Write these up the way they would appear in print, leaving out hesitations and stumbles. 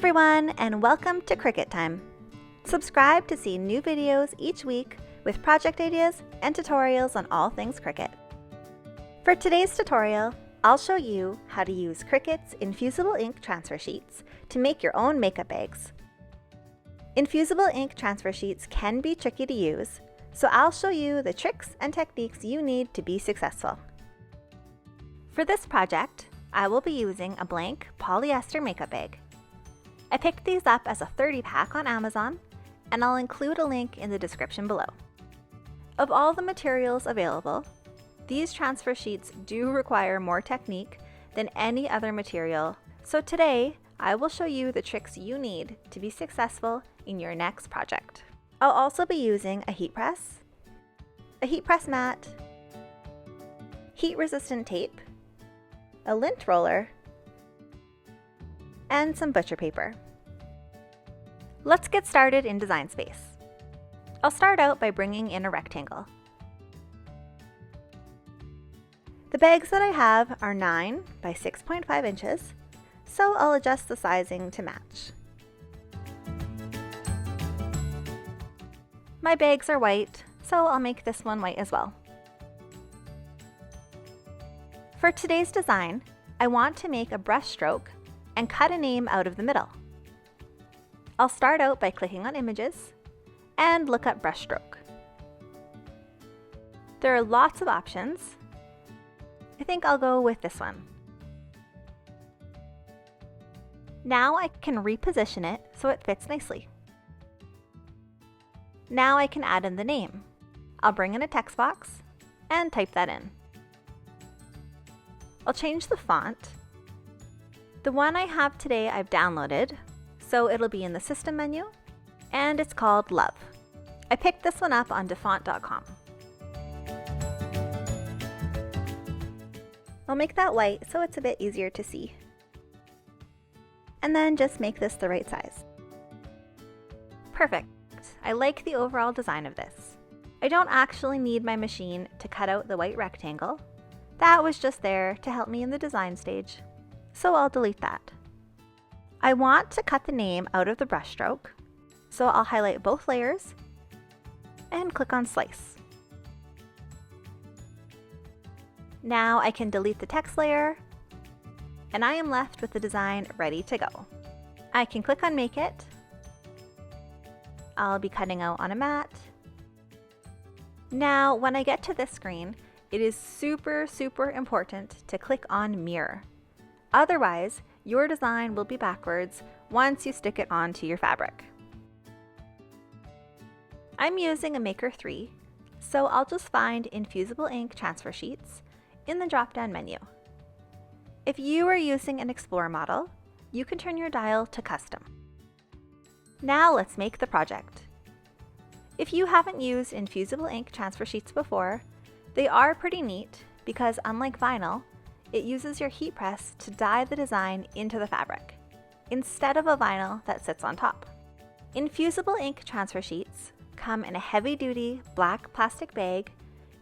everyone, and welcome to Cricut Time. Subscribe to see new videos each week with project ideas and tutorials on all things Cricut. For today's tutorial, I'll show you how to use Cricut's Infusible ink transfer sheets to make your own makeup bags. Infusible ink transfer sheets can be tricky to use, so I'll show you the tricks and techniques you need to be successful. For this project, I will be using a blank polyester makeup bag. I picked these up as a 30-pack on Amazon, and I'll include a link in the description below. Of all the materials available, these transfer sheets do require more technique than any other material, so today I will show you the tricks you need to be successful in your next project. I'll also be using a heat press mat, heat-resistant tape, a lint roller, and some butcher paper. Let's get started in Design Space. I'll start out by bringing in a rectangle. The bags that I have are 9 by 6.5 inches, so I'll adjust the sizing to match. My bags are white, so I'll make this one white as well. For today's design, I want to make a brush stroke and cut a name out of the middle. I'll start out by clicking on Images and look up brush stroke. There are lots of options. I think I'll go with this one. Now I can reposition it so it fits nicely. Now I can add in the name. I'll bring in a text box and type that in. I'll change the font. The one I have today I've downloaded, so it'll be in the System menu, and it's called Love. I picked this one up on defont.com. I'll make that white so it's a bit easier to see. And then just make this the right size. Perfect. I like the overall design of this. I don't actually need my machine to cut out the white rectangle. That was just there to help me in the design stage, so I'll delete that. I want to cut the name out of the brush stroke, so I'll highlight both layers and click on Slice. Now I can delete the text layer, and I am left with the design ready to go. I can click on Make It. I'll be cutting out on a mat. Now, when I get to this screen, it is super important to click on Mirror. Otherwise, your design will be backwards once you stick it onto your fabric. I'm using a Maker 3, so I'll just find Infusible ink transfer sheets in the drop-down menu. If you are using an Explorer model, you can turn your dial to Custom. Now let's make the project. If you haven't used Infusible ink transfer sheets before, they are pretty neat because unlike vinyl, it uses your heat press to dye the design into the fabric, instead of a vinyl that sits on top. Infusible ink transfer sheets come in a heavy-duty black plastic bag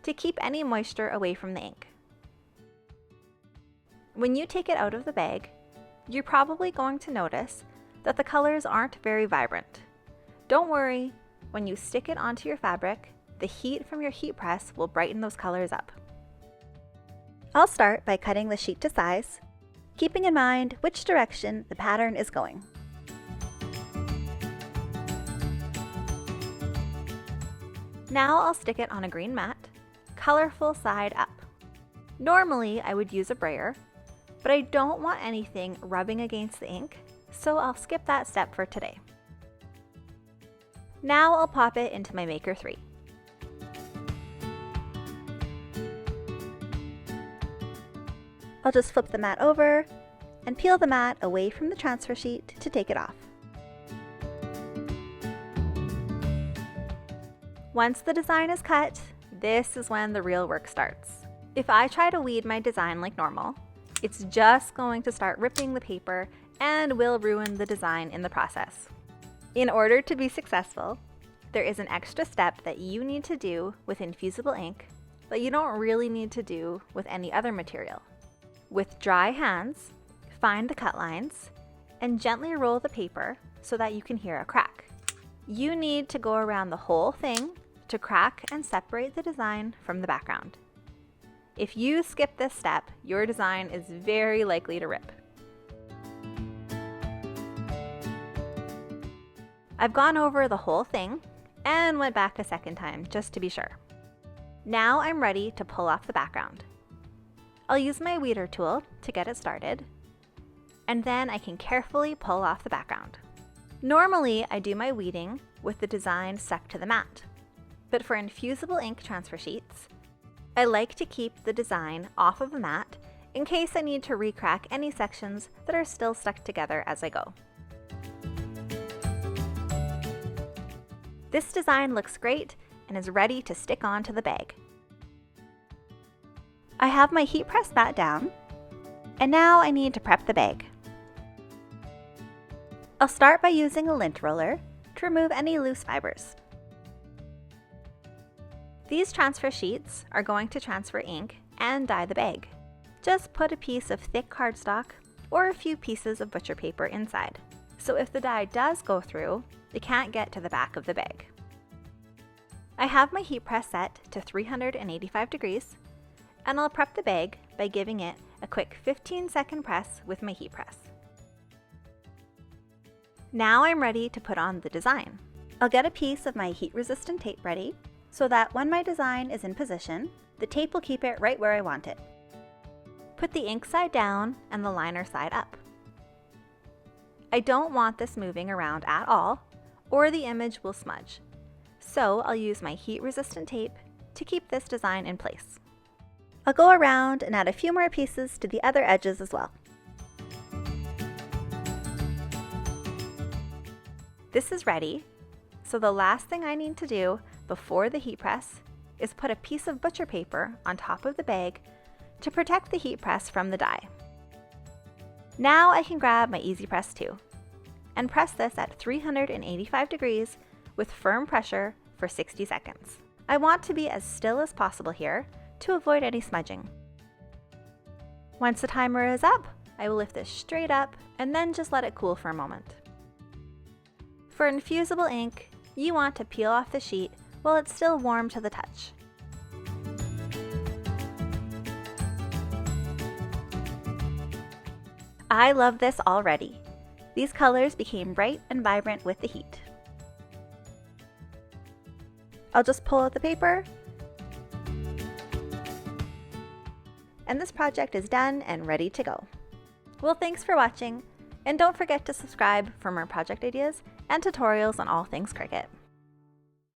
to keep any moisture away from the ink. When you take it out of the bag, you're probably going to notice that the colors aren't very vibrant. Don't worry, when you stick it onto your fabric, the heat from your heat press will brighten those colors up. I'll start by cutting the sheet to size, keeping in mind which direction the pattern is going. Now I'll stick it on a green mat, colorful side up. Normally I would use a brayer, but I don't want anything rubbing against the ink, so I'll skip that step for today. Now I'll pop it into my Maker 3. I'll just flip the mat over and peel the mat away from the transfer sheet to take it off. Once the design is cut, this is when the real work starts. If I try to weed my design like normal, it's just going to start ripping the paper and will ruin the design in the process. In order to be successful, there is an extra step that you need to do with Infusible ink that you don't really need to do with any other material. With dry hands, find the cut lines and gently roll the paper so that you can hear a crack. You need to go around the whole thing to crack and separate the design from the background. If you skip this step, your design is very likely to rip. I've gone over the whole thing and went back a second time just to be sure. Now I'm ready to pull off the background. I'll use my weeder tool to get it started, and then I can carefully pull off the background. Normally, I do my weeding with the design stuck to the mat, but for infusible ink transfer sheets, I like to keep the design off of the mat in case I need to recrack any sections that are still stuck together as I go. This design looks great and is ready to stick onto the bag. I have my heat press mat down, and now I need to prep the bag. I'll start by using a lint roller to remove any loose fibers. These transfer sheets are going to transfer ink and dye the bag. Just put a piece of thick cardstock or a few pieces of butcher paper inside, so if the dye does go through, it can't get to the back of the bag. I have my heat press set to 385 degrees, and I'll prep the bag by giving it a quick 15-second press with my heat press. Now I'm ready to put on the design. I'll get a piece of my heat-resistant tape ready so that when my design is in position, the tape will keep it right where I want it. Put the ink side down and the liner side up. I don't want this moving around at all, or the image will smudge. So I'll use my heat-resistant tape to keep this design in place. I'll go around and add a few more pieces to the other edges as well. This is ready, so the last thing I need to do before the heat press is put a piece of butcher paper on top of the bag to protect the heat press from the dye. Now I can grab my Easy Press 2 and press this at 385 degrees with firm pressure for 60 seconds. I want to be as still as possible here to avoid any smudging. Once the timer is up, I will lift this straight up and then just let it cool for a moment. For infusible ink, you want to peel off the sheet while it's still warm to the touch. I love this already. These colors became bright and vibrant with the heat. I'll just pull out the paper, and this project is done and ready to go. Well, thanks for watching, and don't forget to subscribe for more project ideas and tutorials on all things Cricut.